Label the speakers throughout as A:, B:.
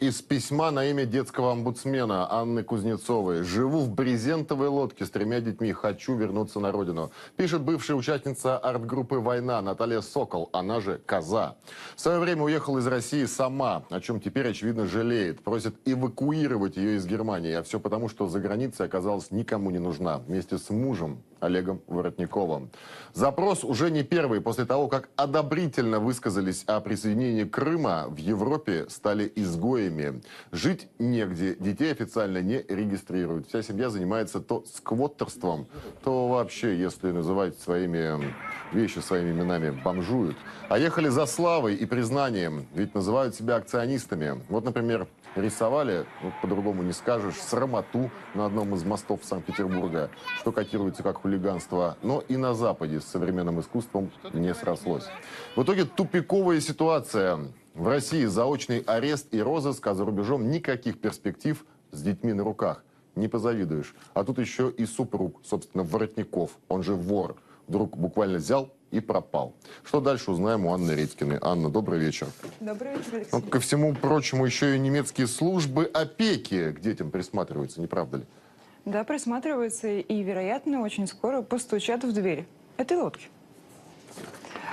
A: Из письма на имя детского омбудсмена Анны Кузнецовой. «Живу в брезентовой лодке с 3 детьми. Хочу вернуться на родину». Пишет бывшая участница арт-группы «Война» Наталья Сокол, она же «Коза». В свое время уехала из России сама, о чем теперь, очевидно, жалеет. Просит эвакуировать ее из Германии. А все потому, что за границей оказалась никому не нужна. Вместе с мужем Олегом Воротниковым. Запрос уже не первый. После того, как одобрительно высказались о присоединении Крыма, в Европе стали изгоями. Жить негде, детей официально не регистрируют. Вся семья занимается то сквоттерством, то вообще, если называть вещи своими именами, бомжуют. А ехали за славой и признанием, ведь называют себя акционистами. Вот, например, рисовали, по-другому не скажешь, срамоту на одном из мостов Санкт-Петербурга, что котируется как хулиганство, но и на Западе с современным искусством не срослось. В итоге тупиковая ситуация. В России заочный арест и розыск, а за рубежом никаких перспектив с детьми на руках. Не позавидуешь. А тут еще и супруг, собственно, Воротников, он же вор, вдруг буквально взял и пропал. Что дальше, узнаем у Анны Редькиной. Анна, добрый вечер.
B: Добрый вечер, Алексей.
A: Ко всему прочему, еще и немецкие службы опеки к детям присматриваются, не правда ли?
B: Да, присматриваются и, вероятно, очень скоро постучат в дверь этой лодки.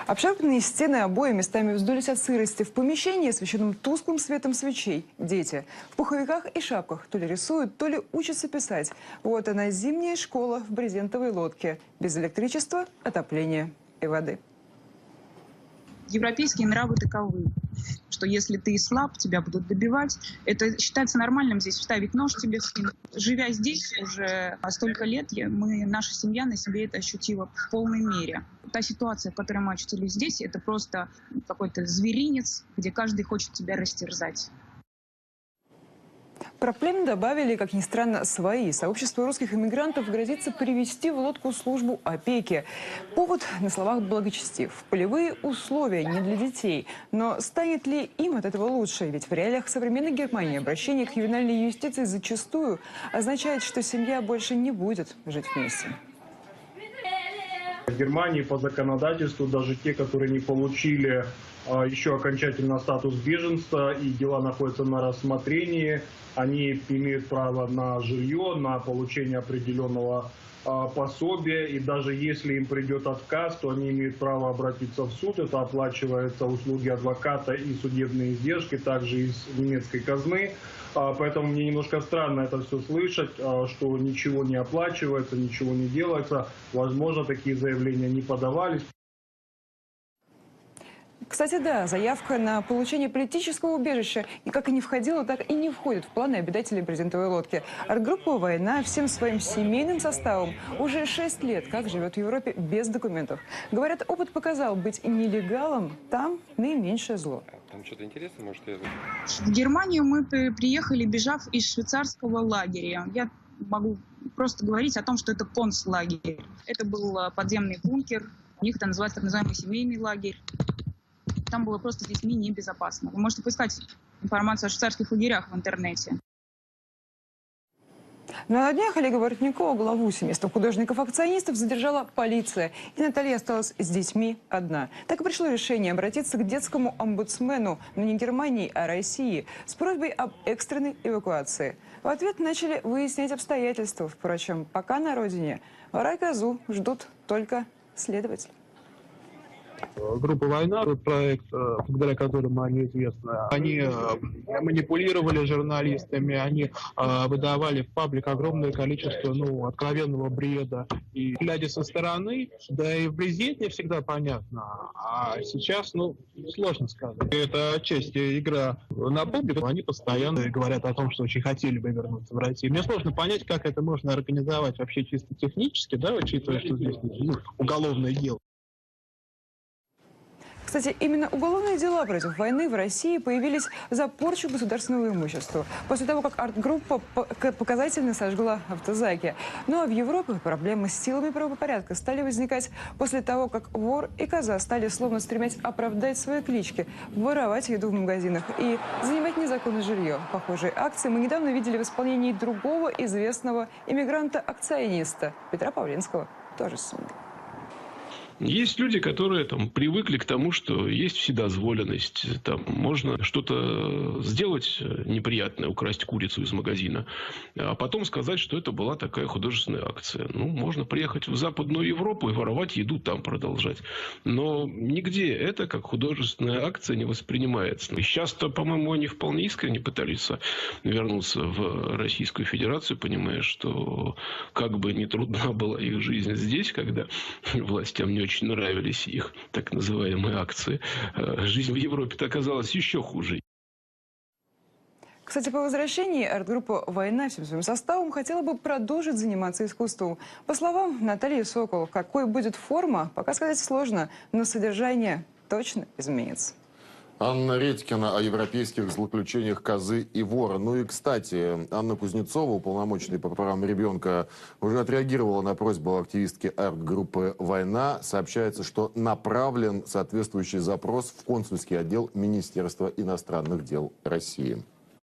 B: Обшарпанные стены, обои местами вздулись от сырости. В помещении, освещенном тусклым светом свечей, дети в пуховиках и шапках то ли рисуют, то ли учатся писать. Вот она, зимняя школа в брезентовой лодке. Без электричества, отопления и воды.
C: Европейские нравы таковы, что если ты слаб, тебя будут добивать. Это считается нормальным здесь вставить нож тебе в спину. Живя здесь уже столько лет, наша семья на себе это ощутила в полной мере. Та ситуация, в которой мы очутились здесь, это просто какой-то зверинец, где каждый хочет тебя растерзать.
B: Проблем добавили, как ни странно, свои. Сообщество русских иммигрантов грозится перевести в лодку службу опеки. Повод на словах благочестив. Полевые условия не для детей. Но станет ли им от этого лучше? Ведь в реалиях современной Германии обращение к ювенальной юстиции зачастую означает, что семья больше не будет жить вместе.
D: В Германии по законодательству даже те, которые не получили еще окончательно статус беженца и дела находятся на рассмотрении, они имеют право на жилье, на получение определенного пособия. И даже если им придет отказ, то они имеют право обратиться в суд. Это оплачиваются услуги адвоката и судебные издержки, также из немецкой казны. Поэтому мне немножко странно это все слышать, что ничего не оплачивается, ничего не делается. Возможно, такие заявления не подавались.
B: Кстати, да, заявка на получение политического убежища как и не входила, так и не входит в планы обитателей брезентовой лодки. Арт-группа «Война» всем своим семейным составом уже 6 лет как живет в Европе без документов. Говорят, опыт показал, быть нелегалом там наименьшее зло.
E: Там что-то интересное, может,
C: В Германию мы приехали, бежав из швейцарского лагеря. Я могу просто говорить о том, что это концлагерь. Это был подземный бункер. У них это называется так называемый семейный лагерь. Там было просто с детьми небезопасно. Вы можете поискать информацию о швейцарских лагерях в интернете.
B: Но на днях Олега Воротникова, главу семейства художников-акционистов, задержала полиция. И Наталья осталась с детьми одна. Так и пришло решение обратиться к детскому омбудсмену, но не Германии, а России, с просьбой об экстренной эвакуации. В ответ начали выяснять обстоятельства. Впрочем, пока на родине рай козу ждут только следователи.
F: Группа «Война», проект, благодаря которому они известны, они манипулировали журналистами, они выдавали в паблик огромное количество откровенного бреда. И глядя со стороны, да и вблизи не всегда понятно, а сейчас, сложно сказать. Это отчасти игра на публику, они постоянно говорят о том, что очень хотели бы вернуться в Россию. Мне сложно понять, как это можно организовать вообще чисто технически, да, учитывая, что здесь уголовное дело.
B: Кстати, именно уголовные дела против войны в России появились за порчу государственного имущества. После того, как арт-группа показательно сожгла автозаки. Ну а в Европе проблемы с силами правопорядка стали возникать после того, как вор и коза стали словно стремясь оправдать свои клички, воровать еду в магазинах и занимать незаконное жилье. Похожие акции мы недавно видели в исполнении другого известного иммигранта-акциониста Петра Павленского. Тоже с
E: Есть люди, которые там привыкли к тому, что есть вседозволенность. Там можно что-то сделать неприятное, украсть курицу из магазина, а потом сказать, что это была такая художественная акция. Ну, можно приехать в Западную Европу и воровать еду там продолжать. Но нигде это как художественная акция не воспринимается. И сейчас-то, по-моему, они вполне искренне пытались вернуться в Российскую Федерацию, понимая, что как бы ни трудна была их жизнь здесь, когда властям не очень нравились их так называемые акции, жизнь в Европе-то оказалась еще хуже.
B: Кстати, по возвращении арт-группа «Война» всем своим составом хотела бы продолжить заниматься искусством. По словам Натальи Сокол, какой будет форма, пока сказать сложно, но содержание точно изменится.
A: Анна Редькина о европейских злоключениях «Козы и вора». Ну и, кстати, Анна Кузнецова, уполномоченная по правам ребенка, уже отреагировала на просьбу активистки арт-группы «Война». Сообщается, что направлен соответствующий запрос в консульский отдел Министерства иностранных дел России.